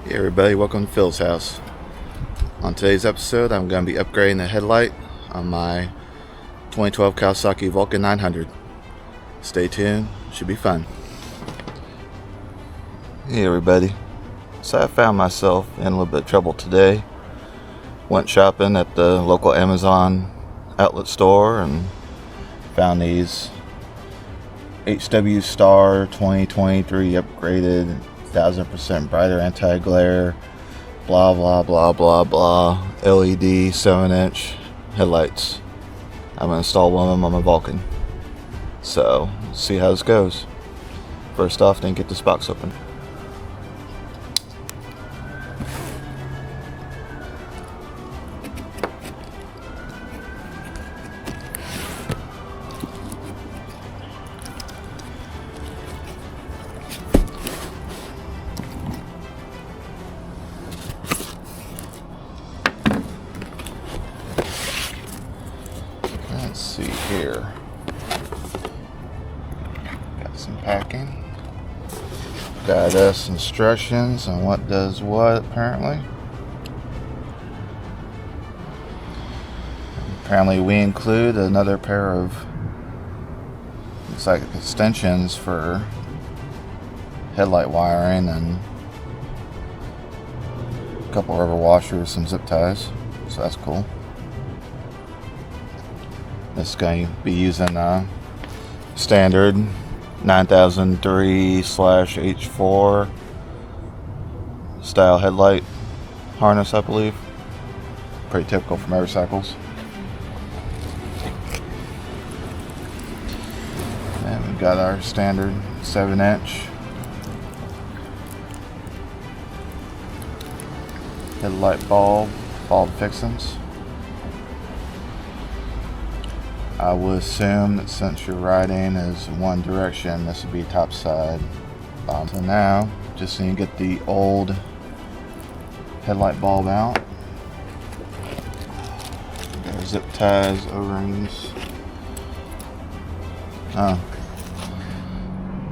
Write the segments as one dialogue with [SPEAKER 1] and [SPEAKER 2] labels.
[SPEAKER 1] Hey everybody, welcome to Phil's house. On today's episode, I'm going to be upgrading the headlight on my 2012 Kawasaki Vulcan 900. Stay tuned, should be fun. Hey everybody, so I found myself in a little bit of trouble today. Went shopping at the local Amazon outlet store and found these HW Star 2023 upgraded 1000% brighter anti-glare blah blah blah blah blah LED 7-inch headlights. I'm gonna install one of them on my Vulcan, so see how this goes. First off, then get this box open. Let's see here. Got some packing. Got us instructions on what does what, apparently. Apparently we include another pair of, looks like extensions for headlight wiring and a couple rubber washers, some zip ties, so that's cool. This is going to be using standard 9003/H4 style headlight harness, I believe. Pretty typical for motorcycles. And we've got our standard 7-inch headlight bulb fixings. I would assume that since your riding is one direction, this would be top side. So now, just so you get the old headlight bulb out. Got our zip ties, O-rings.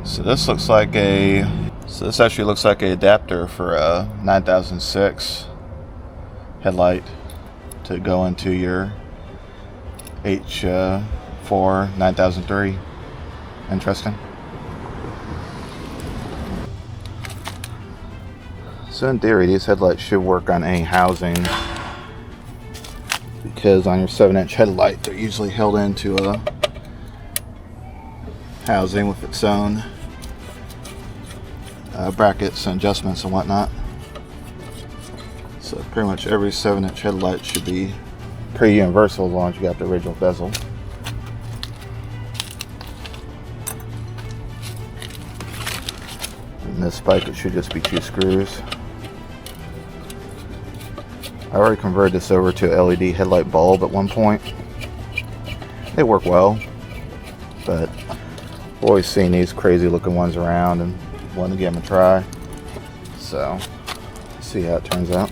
[SPEAKER 1] So this looks like this actually looks like an adapter for a 9006 headlight to go into your H4 9003. Interesting. So in theory, these headlights should work on any housing, because on your 7-inch headlight, they're usually held into a housing with its own brackets and adjustments and whatnot. So pretty much every 7-inch headlight should be pretty universal as long as you got the original bezel. And this spike, it should just be 2 screws. I already converted this over to an LED headlight bulb at one point. They work well, but I've always seen these crazy looking ones around and wanted to give them a try. So, see how it turns out.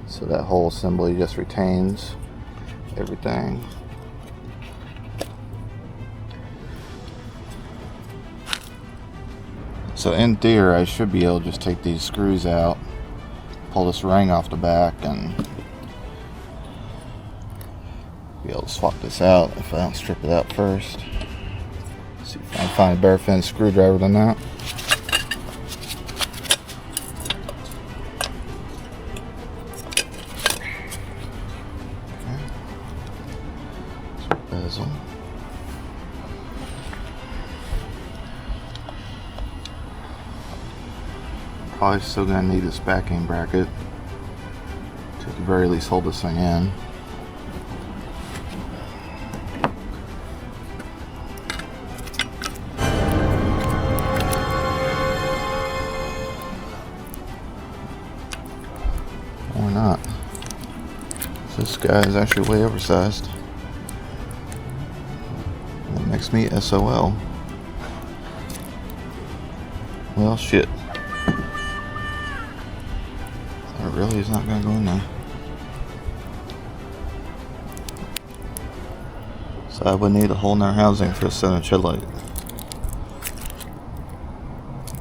[SPEAKER 1] So that whole assembly just retains everything. So in theory, I should be able to just take these screws out, pull this ring off the back, and be able to swap this out if I don't strip it out first. Let's see if I can find a better fin screwdriver than that. Bezel. Probably still gonna need this backing bracket to at the very least hold this thing in. Or not. This guy is actually way oversized. That makes me SOL. Well, shit. That really is not gonna go in there. So I would need a whole nother housing for a 7-inch headlight.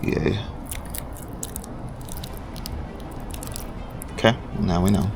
[SPEAKER 1] Yay. Okay, now we know.